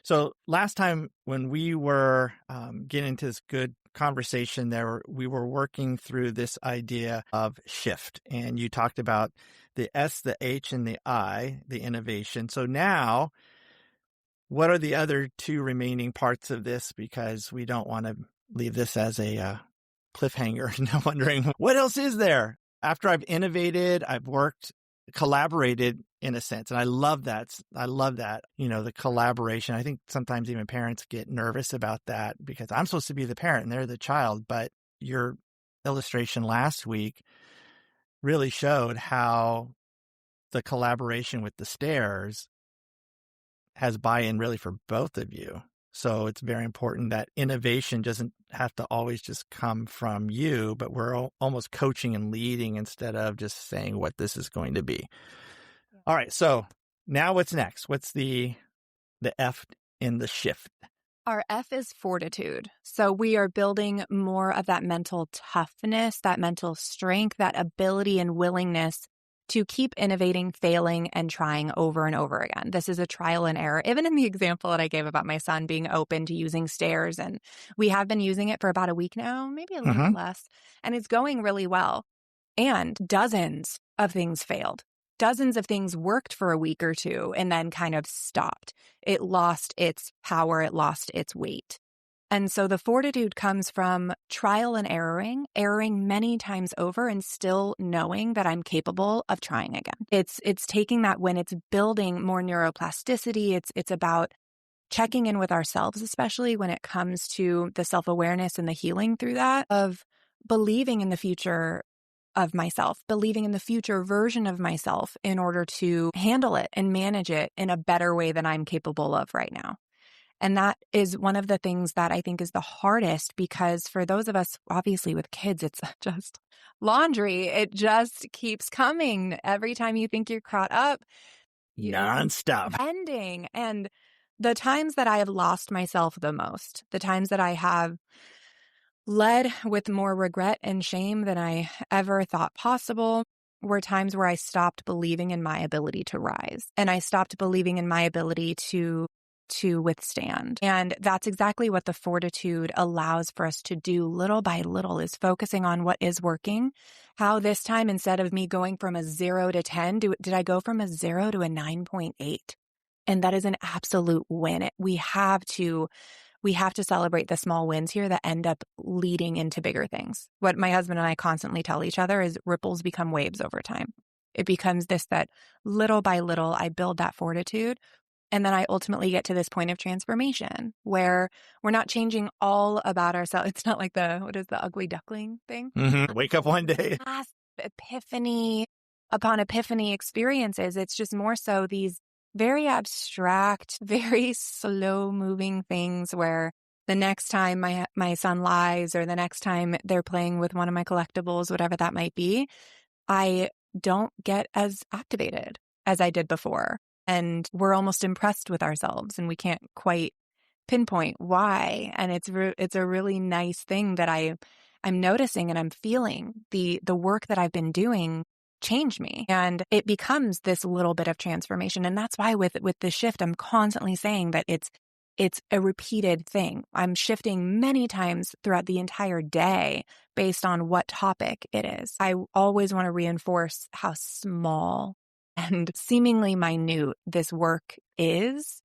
So last time when we were getting into this good conversation there, we were working through this idea of shift. And you talked about the S, the H, and the I, the innovation. So now, what are the other two remaining parts of this? Because we don't want to leave this as a cliffhanger. Now wondering, what else is there? After I've innovated, I've worked, collaborated in a sense. And I love that. The collaboration. I think sometimes even parents get nervous about that because I'm supposed to be the parent and they're the child. But your illustration last week really showed how the collaboration with the stairs has buy-in really for both of you. So it's very important that innovation doesn't have to always just come from you, but we're almost coaching and leading instead of just saying what this is going to be. Yeah. All right. So now what's next? What's the F in the shift? Our F is fortitude. So we are building more of that mental toughness, that mental strength, that ability and willingness to keep innovating, failing, and trying over and over again. This is a trial and error. Even in the example that I gave about my son being open to using stairs, and we have been using it for about a week now, maybe a little bit less, and it's going really well. And dozens of things failed. Dozens of things worked for a week or two and then kind of stopped. It lost its power. It lost its weight. And so the fortitude comes from trial and erroring many times over and still knowing that I'm capable of trying again. It's taking that when it's building more neuroplasticity. It's about checking in with ourselves, especially when it comes to the self-awareness and the healing through that of believing in the future of myself, believing in the future version of myself in order to handle it and manage it in a better way than I'm capable of right now. And that is one of the things that I think is the hardest because for those of us, obviously with kids, it's just laundry. It just keeps coming. Every time you think you're caught up, nonstop ending. And the times that I have lost myself the most, the times that I have led with more regret and shame than I ever thought possible, were times where I stopped believing in my ability to rise. And I stopped believing in my ability to withstand. And that's exactly what the fortitude allows for us to do little by little is focusing on what is working. How this time, instead of me going from a 0 to 10, did I go from a 0 to a 9.8? And that is an absolute win. We have to celebrate the small wins here that end up leading into bigger things. What my husband and I constantly tell each other is ripples become waves over time. It becomes this that little by little, I build that fortitude. And then I ultimately get to this point of transformation where we're not changing all about ourselves. It's not like what is the ugly duckling thing? Wake up one day. Epiphany upon epiphany experiences. It's just more so these very abstract, very slow moving things where the next time my son lies or the next time they're playing with one of my collectibles, whatever that might be, I don't get as activated as I did before. And we're almost impressed with ourselves and we can't quite pinpoint why. And it's a really nice thing that I'm noticing and I'm feeling the work that I've been doing change me. And it becomes this little bit of transformation. And that's why with the shift, I'm constantly saying that it's a repeated thing. I'm shifting many times throughout the entire day based on what topic it is. I always want to reinforce how small and seemingly minute this work is,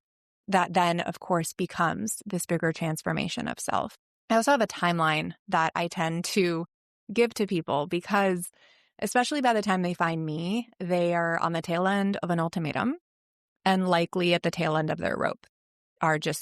that then, of course, becomes this bigger transformation of self. I also have a timeline that I tend to give to people because, especially by the time they find me, they are on the tail end of an ultimatum and likely at the tail end of their rope.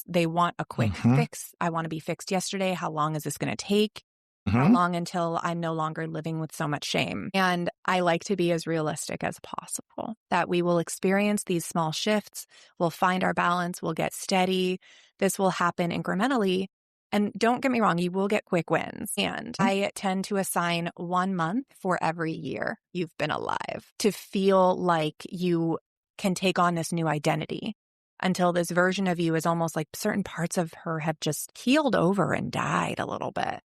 They want a quick fix. I want to be fixed yesterday. How long is this going to take? How long until I'm no longer living with so much shame? And I like to be as realistic as possible, that we will experience these small shifts. We'll find our balance. We'll get steady. This will happen incrementally. And don't get me wrong, you will get quick wins. And I tend to assign 1 month for every year you've been alive to feel like you can take on this new identity until this version of you is almost like certain parts of her have just keeled over and died a little bit.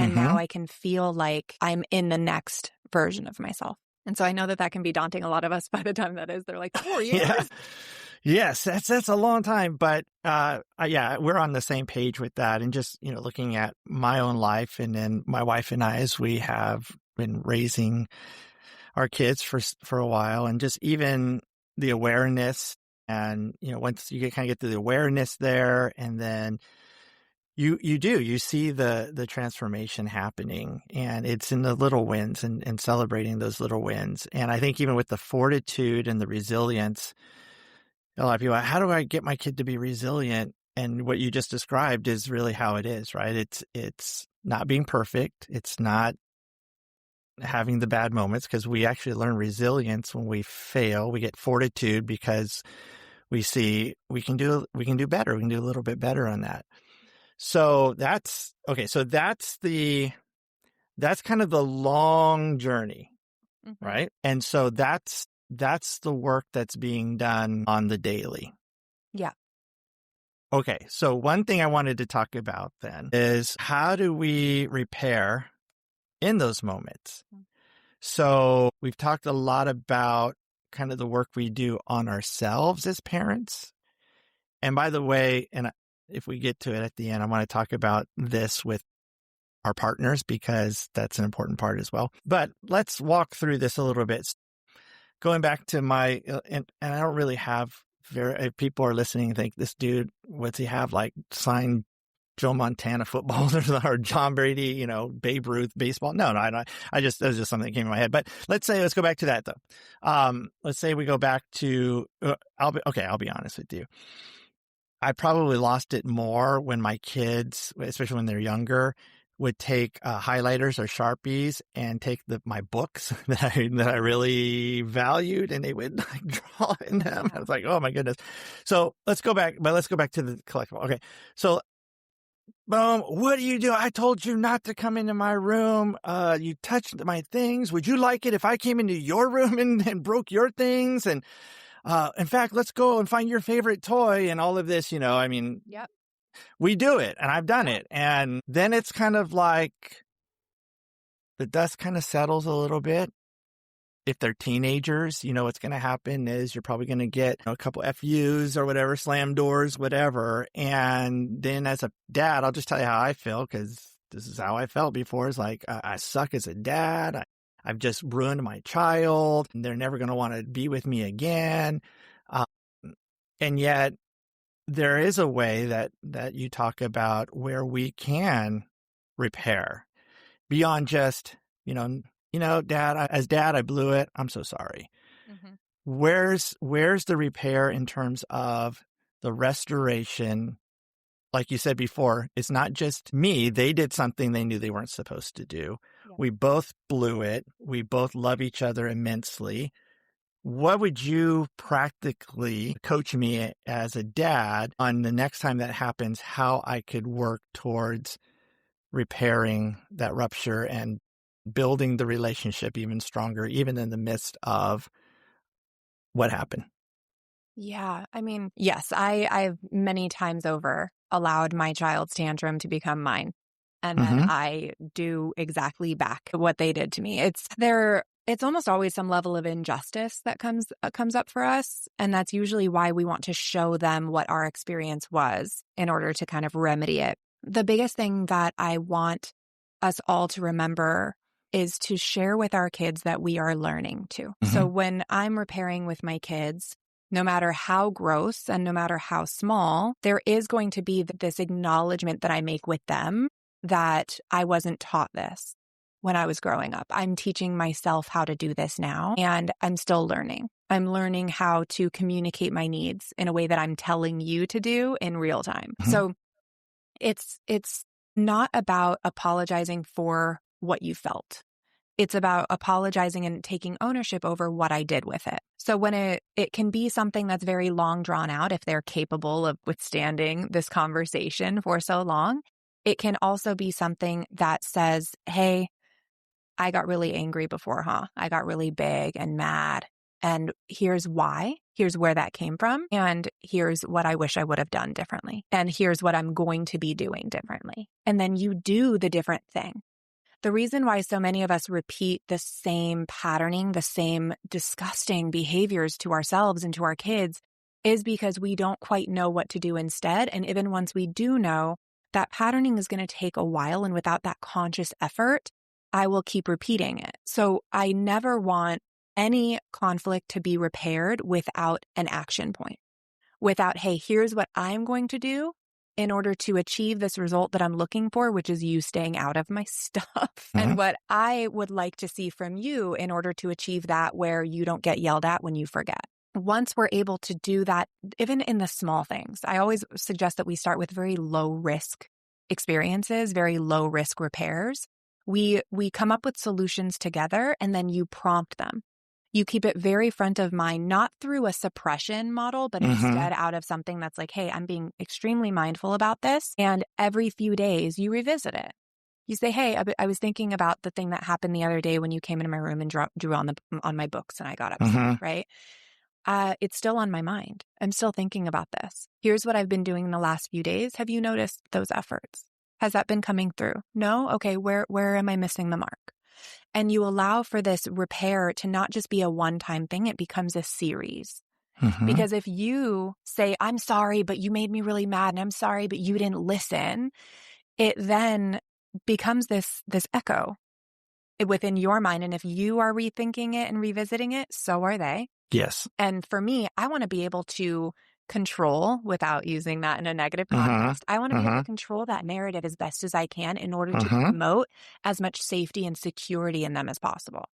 And now I can feel like I'm in the next version of myself. And so I know that can be daunting a lot of us by the time that is. They're like, 4 years. Yes, that's a long time, but yeah, we're on the same page with that. And just looking at my own life, and then my wife and I, as we have been raising our kids for a while, and just even the awareness, and once you kind of get to the awareness there, and then you see the transformation happening, and it's in the little wins, and celebrating those little wins. And I think even with the fortitude and the resilience, a lot of people, how do I get my kid to be resilient? And what you just described is really how it is, right? It's not being perfect. It's not having the bad moments, because we actually learn resilience when we fail. We get fortitude because we see we can do better. We can do a little bit better on that. So that's okay. So that's kind of the long journey, Mm-hmm. right? And so that's the work that's being done on the daily. Yeah. Okay. So one thing I wanted to talk about then is, how do we repair in those moments? So we've talked a lot about kind of the work we do on ourselves as parents. And by the way, and if we get to it at the end, I want to talk about this with our partners, because that's an important part as well. But let's walk through this a little bit. Going back to my, and I don't really have if people are listening and think, this dude, what's he have, like signed Joe Montana football or John Brady, Babe Ruth baseball? No, that was just something that came in my head. But let's go back to that though. Let's say we go back to, I'll be honest with you. I probably lost it more when my kids, especially when they're younger, would take highlighters or Sharpies and take my books that I really valued, and they would like draw in them. I was like, oh my goodness. So let's go back to the collectible. Okay. So boom, what do you do? I told you not to come into my room. You touched my things. Would you like it if I came into your room and broke your things? And in fact, let's go and find your favorite toy and all of this, Yep. we do it, and I've done it. And then it's kind of like the dust kind of settles a little bit. If they're teenagers, what's going to happen is you're probably going to get a couple FUs or whatever, slam doors, whatever. And then as a dad, I'll just tell you how I feel, because this is how I felt before. It's like, I suck as a dad. I've just ruined my child, and they're never going to want to be with me again. And yet there is a way that you talk about where we can repair beyond just, dad, as dad, I blew it. I'm so sorry. Mm-hmm. Where's the repair in terms of the restoration? Like you said before, it's not just me. They did something they knew they weren't supposed to do. Yeah. We both blew it. We both love each other immensely. What would you practically coach me as a dad on the next time that happens, how I could work towards repairing that rupture and building the relationship even stronger, even in the midst of what happened? Yeah. I mean, yes, I've many times over allowed my child's tantrum to become mine. And then Mm-hmm. I do exactly back what they did to me. It's almost always some level of injustice that comes up for us. And that's usually why we want to show them what our experience was in order to kind of remedy it. The biggest thing that I want us all to remember is to share with our kids that we are learning too. Mm-hmm. So when I'm repairing with my kids, no matter how gross and no matter how small, there is going to be this acknowledgement that I make with them that I wasn't taught this when I was growing up. I'm teaching myself how to do this now, and I'm still learning. I'm learning how to communicate my needs in a way that I'm telling you to do in real time. Mm-hmm. So it's not about apologizing for what you felt. It's about apologizing and taking ownership over what I did with it. So when it can be something that's very long drawn out, if they're capable of withstanding this conversation for so long, it can also be something that says, hey, I got really angry before, huh? I got really big and mad. And here's why. Here's where that came from. And here's what I wish I would have done differently. And here's what I'm going to be doing differently. And then you do the different thing. The reason why so many of us repeat the same patterning, the same disgusting behaviors to ourselves and to our kids is because we don't quite know what to do instead. And even once we do know, that patterning is going to take a while. And without that conscious effort, I will keep repeating it. So I never want any conflict to be repaired without an action point, without, hey, here's what I'm going to do in order to achieve this result that I'm looking for, which is you staying out of my stuff. And what I would like to see from you in order to achieve that, where you don't get yelled at when you forget. Once we're able to do that, even in the small things, I always suggest that we start with very low risk experiences, very low risk repairs. We come up with solutions together, and then you prompt them. You keep it very front of mind, not through a suppression model, but instead out of something that's like, hey, I'm being extremely mindful about this. And every few days you revisit it. You say, hey, I was thinking about the thing that happened the other day when you came into my room and drew on my books and I got upset, right? It's still on my mind. I'm still thinking about this. Here's what I've been doing in the last few days. Have you noticed those efforts? Has that been coming through? No? Okay, where am I missing the mark? And you allow for this repair to not just be a one-time thing, it becomes a series. Because if you say, I'm sorry, but you made me really mad, and I'm sorry, but you didn't listen, it then becomes this echo within your mind. And if you are rethinking it and revisiting it, so are they. Yes. And for me, I want to be able to control, without using that in a negative context, I want to be able to control that narrative as best as I can in order to promote as much safety and security in them as possible.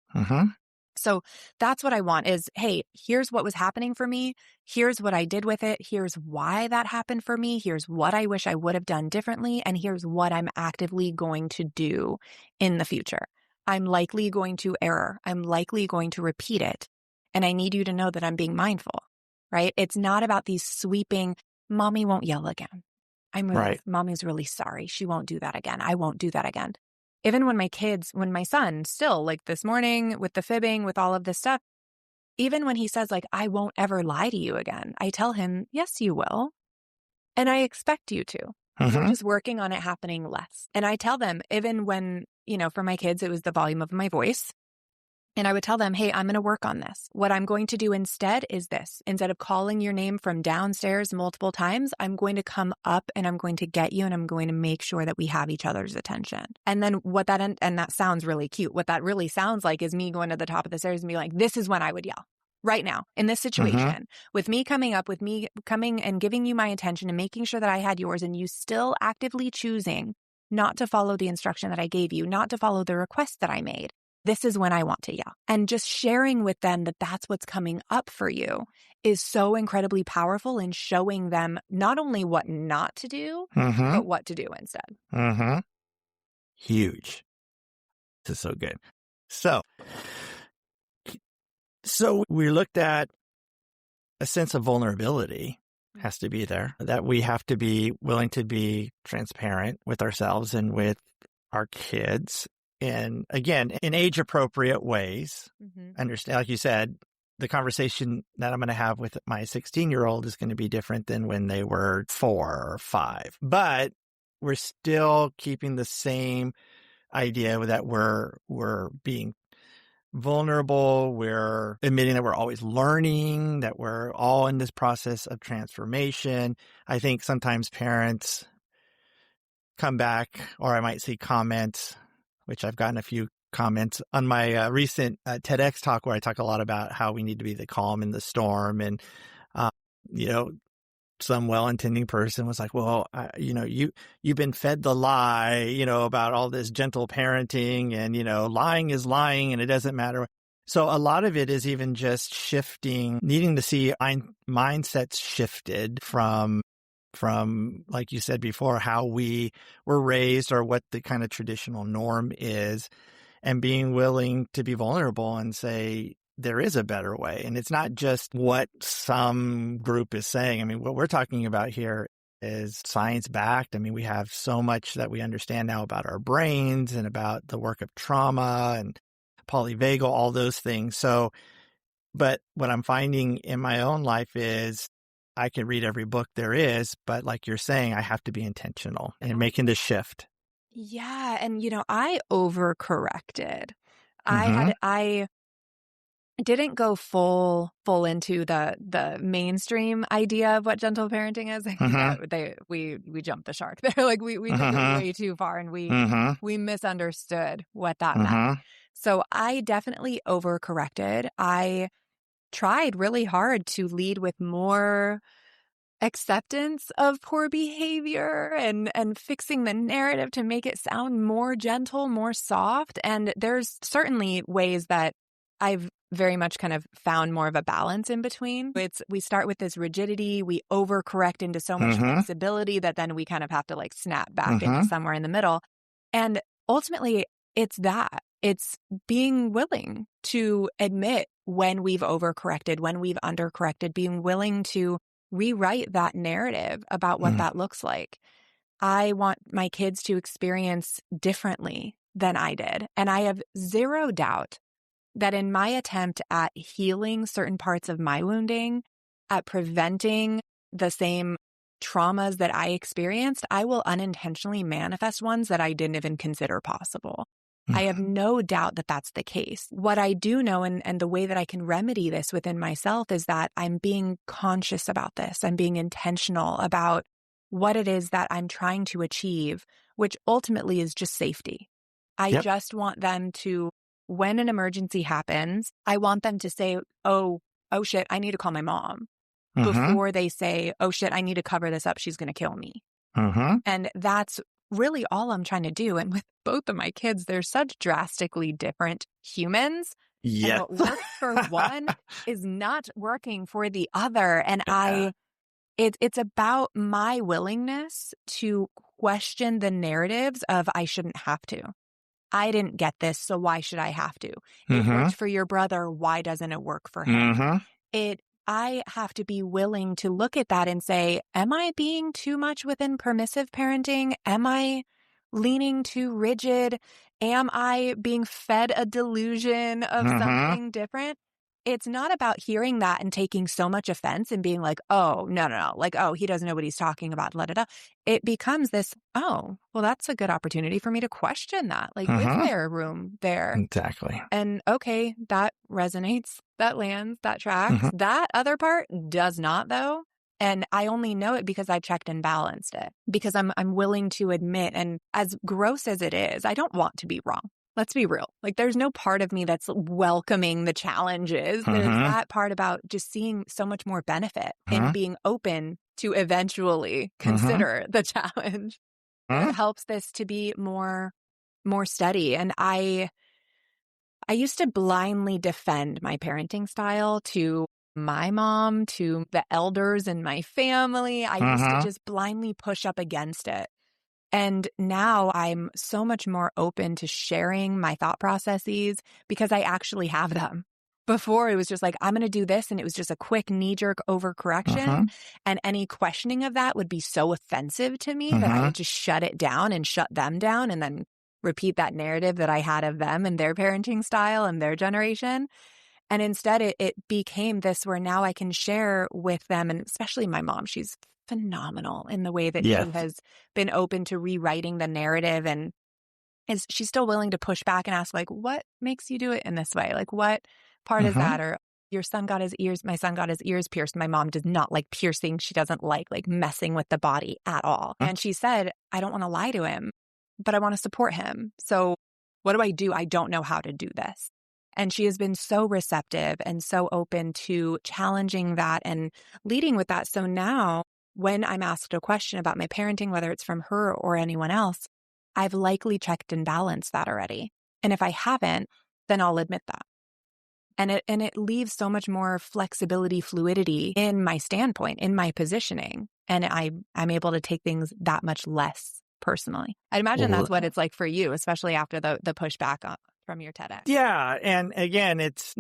So that's what I want is, hey, here's what was happening for me. Here's what I did with it. Here's why that happened for me. Here's what I wish I would have done differently. And here's what I'm actively going to do in the future. I'm likely going to error. I'm likely going to repeat it. And I need you to know that I'm being mindful, right? It's not about these sweeping, mommy won't yell again. Mommy's really sorry. She won't do that again. I won't do that again. Even when my son still, like this morning with the fibbing, with all of this stuff, even when he says like, I won't ever lie to you again, I tell him, yes, you will. And I expect you to. We're just working on it happening less. And I tell them, even when, for my kids, it was the volume of my voice. And I would tell them, hey, I'm going to work on this. What I'm going to do instead is this. Instead of calling your name from downstairs multiple times, I'm going to come up and I'm going to get you and I'm going to make sure that we have each other's attention. And then and that sounds really cute. What that really sounds like is me going to the top of the stairs and be like, this is when I would yell. Right now, in this situation, with me coming up, with me coming and giving you my attention and making sure that I had yours, and you still actively choosing not to follow the instruction that I gave you, not to follow the request that I made. This is when I want to yell. And just sharing with them that that's what's coming up for you is so incredibly powerful in showing them not only what not to do, but what to do instead. Huge. This is so good. So we looked at a sense of vulnerability has to be there, that we have to be willing to be transparent with ourselves and with our kids. And again, in age appropriate ways. Understand, like you said, the conversation that I'm going to have with my 16-year-old is going to be different than when they were 4 or 5. But we're still keeping the same idea that we're being vulnerable. We're admitting that we're always learning, that we're all in this process of transformation. I think sometimes parents come back, or I might see comments, which I've gotten a few comments on my recent TEDx talk where I talk a lot about how we need to be the calm in the storm. And, some well-intending person was like, well, you've been fed the lie, about all this gentle parenting and, lying is lying and it doesn't matter. So a lot of it is even just shifting, needing to see mindsets shifted from, like you said before, how we were raised or what the kind of traditional norm is, and being willing to be vulnerable and say, there is a better way. And it's not just what some group is saying. I mean, what we're talking about here is science-backed. I mean, we have so much that we understand now about our brains and about the work of trauma and polyvagal, all those things. So, but what I'm finding in my own life is I can read every book there is, but like you're saying, I have to be intentional in making the shift. Yeah. And, I overcorrected. I didn't go full into the mainstream idea of what gentle parenting is. I think Mm-hmm. that we jumped the shark there. Like we took it Mm-hmm. way too far, and Mm-hmm. we misunderstood what that meant. Mm-hmm. So I definitely overcorrected. I tried really hard to lead with more acceptance of poor behavior and fixing the narrative to make it sound more gentle, more soft. And there's certainly ways that I've very much kind of found more of a balance in between. We start with this rigidity, we overcorrect into so much Mm-hmm. flexibility that then we kind of have to like snap back into Mm-hmm. somewhere in the middle. And ultimately, it's being willing to admit when we've overcorrected, when we've undercorrected, being willing to rewrite that narrative about what that looks like. I want my kids to experience differently than I did. And I have zero doubt that in my attempt at healing certain parts of my wounding, at preventing the same traumas that I experienced, I will unintentionally manifest ones that I didn't even consider possible. I have no doubt that that's the case. What I do know, and the way that I can remedy this within myself, is that I'm being conscious about this. I'm being intentional about what it is that I'm trying to achieve, which ultimately is just safety. I Yep. just want them to, when an emergency happens, I want them to say, oh shit, I need to call my mom, Mm-hmm. before they say, oh shit, I need to cover this up. She's going to kill me. Mm-hmm. And that's really all I'm trying to do. And with both of my kids, they're such drastically different humans. And Yes. what works for one is not working for the other. And Yeah. it's about my willingness to question the narratives of I shouldn't have to. I didn't get this, so why should I have to? It Mm-hmm. worked for your brother. Why doesn't it work for him? Mm-hmm. I have to be willing to look at that and say, am I being too much within permissive parenting? Am I leaning too rigid? Am I being fed a delusion of Mm-hmm. something different? It's not about hearing that and taking so much offense and being like, oh, no. Like, oh, he doesn't know what he's talking about. It becomes this, oh, well, that's a good opportunity for me to question that. Like, is Mm-hmm. there room there? Exactly. And okay, that resonates, that lands, that tracks. Mm-hmm. That other part does not, though. And I only know it because I checked and balanced it, because I'm willing to admit, and as gross as it is, I don't want to be wrong. Let's be real. Like, there's no part of me that's welcoming the challenges. There's Mm-hmm. that part about just seeing so much more benefit in Mm-hmm. being open to eventually Mm-hmm. consider the challenge. It helps this to be more steady. And I used to blindly defend my parenting style to my mom, to the elders in my family. I used to Mm-hmm. just blindly push up against it. And now I'm so much more open to sharing my thought processes because I actually have them. Before, it was just like, I'm going to do this. And it was just a quick knee-jerk overcorrection. Mm-hmm. And any questioning of that would be so offensive to me that I Mm-hmm. would just shut it down and shut them down and then repeat that narrative that I had of them and their parenting style and their generation. And instead, it became this where now I can share with them, and especially my mom. She's phenomenal in the way that Yes. she has been open to rewriting the narrative, and she's still willing to push back and ask, like, what makes you do it in this way? Like, what part is Mm-hmm. that? Or your son got his ears, my son got his ears pierced. My mom does not like piercing. She doesn't like messing with the body at all. And she said, I don't want to lie to him, but I want to support him. So what do? I don't know how to do this. And she has been so receptive and so open to challenging that and leading with that. So now when I'm asked a question about my parenting, whether it's from her or anyone else, I've likely checked and balanced that already. And if I haven't, then I'll admit that. And it leaves so much more flexibility, fluidity in my standpoint, in my positioning. And I'm able to take things that much less personally. I'd imagine Well, that's what it's like for you, especially after the pushback from your TEDx. yeah. And again, it's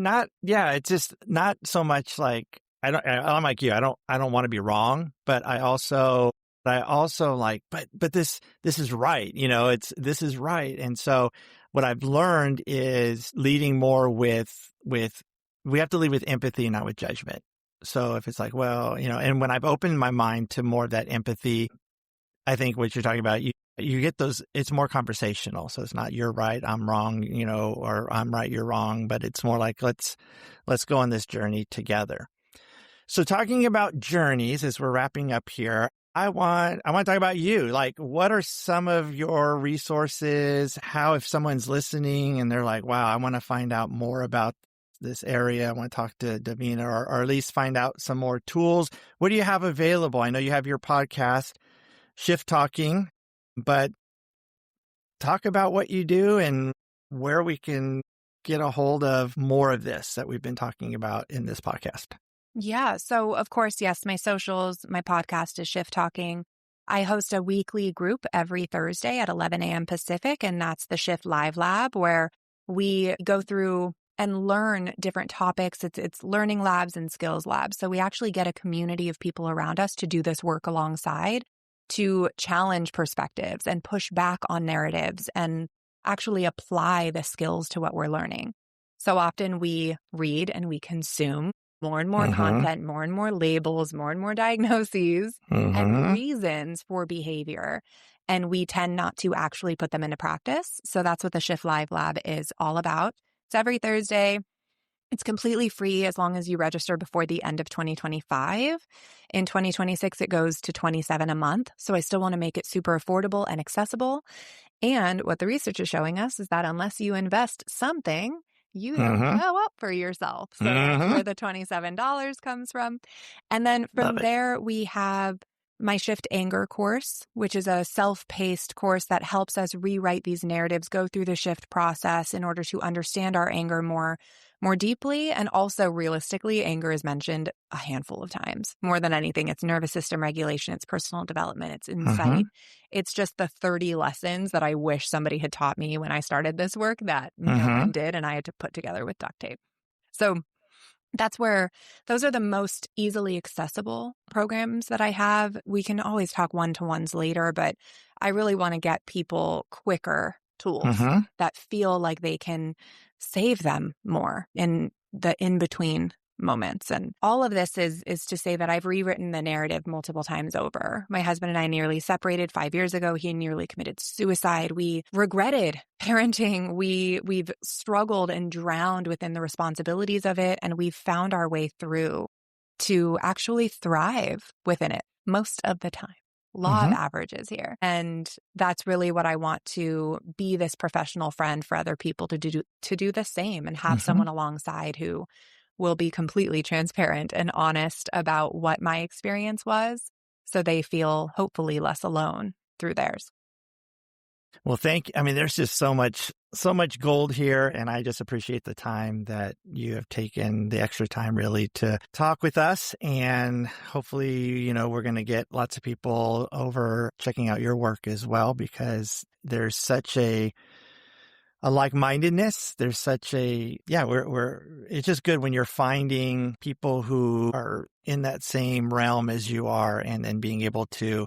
just not so much like, I'm like you. I don't want to be wrong, but I also like, but this is right. This is right. And so what I've learned is leading more with, we have to lead with empathy, not with judgment. So if it's like, well, and when I've opened my mind to more of that empathy, I think what you're talking about, you get those, it's more conversational. So it's not you're right, I'm wrong, or I'm right, you're wrong, but it's more like let's go on this journey together. So talking about journeys as we're wrapping up here, I want to talk about you. Like, what are some of your resources? How, if someone's listening and they're like, wow, I want to find out more about this area, I want to talk to Davina, or at least find out some more tools. What do you have available? I know you have your podcast, Shift Talking, but talk about what you do and where we can get a hold of more of this that we've been talking about in this podcast. Yeah. So, of course, yes, my socials, my podcast is Shift Talking. I host a weekly group every Thursday at 11 a.m. Pacific, and that's the Shift Live Lab, where we go through and learn different topics. It's learning labs and skills labs. So we actually get a community of people around us to do this work alongside, to challenge perspectives and push back on narratives and actually apply the skills to what we're learning. So often we read and we consume more and more content, more and more labels, more and more diagnoses and reasons for behavior. And we tend not to actually put them into practice. So that's what the Shift Live Lab is all about. It's every Thursday. It's completely free as long as you register before the end of 2025. In 2026, it goes to $27 a month. So I still want to make it super affordable and accessible. And what the research is showing us is that unless you invest something, you don't show up for yourself. So that's where the $27 comes from. And then from there, we have my Shift Anger course, which is a self-paced course that helps us rewrite these narratives, go through the shift process in order to understand our anger more deeply. And also realistically, anger is mentioned a handful of times. More than anything, it's nervous system regulation, it's personal development, it's insight. It's just the 30 lessons that I wish somebody had taught me when I started this work that no one did, and I had to put together with duct tape. So that's where those are the most easily accessible programs that I have. We can always talk one-to-ones later, but I really want to get people quicker tools that feel like they can save them more in the in-between moments. And all of this is to say that I've rewritten the narrative multiple times over. My husband and I nearly separated 5 years ago. He nearly committed suicide. We regretted parenting. We've struggled and drowned within the responsibilities of it. And we've found our way through to actually thrive within it most of the time. Law of averages here. And that's really what I want to be, this professional friend for other people to do the same, and have someone alongside who will be completely transparent and honest about what my experience was, so they feel hopefully less alone through theirs. Well, there's just so much gold here, and I just appreciate the time that you have taken, the extra time really to talk with us. And hopefully, we're going to get lots of people over checking out your work as well, because there's such a like-mindedness. There's such it's just good when you're finding people who are in that same realm as you are, and then being able to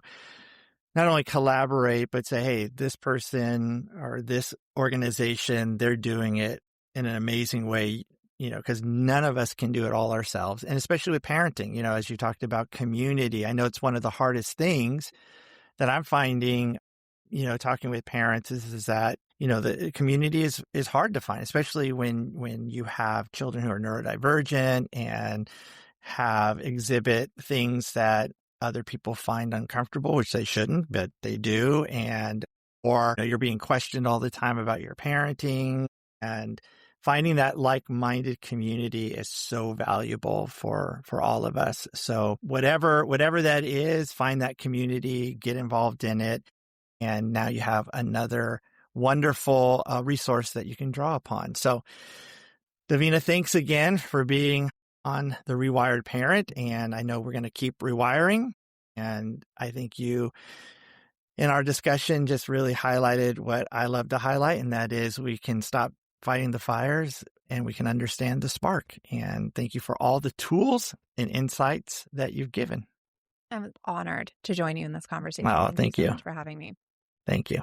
not only collaborate, but say, hey, this person or this organization, they're doing it in an amazing way, because none of us can do it all ourselves. And especially with parenting, as you talked about community, I know it's one of the hardest things that I'm finding, talking with parents is that, the community is hard to find, especially when you have children who are neurodivergent and exhibit things that other people find uncomfortable, which they shouldn't, but they do. Or you're being questioned all the time about your parenting, and finding that like-minded community is so valuable for all of us. So whatever that is, find that community, get involved in it. And now you have another wonderful resource that you can draw upon. So Davina, thanks again for being on The Rewired Parent. And I know we're going to keep rewiring. And I think you, in our discussion, just really highlighted what I love to highlight, and that is we can stop fighting the fires and we can understand the spark. And thank you for all the tools and insights that you've given. I'm honored to join you in this conversation. Oh, thank you so much for having me. Thank you.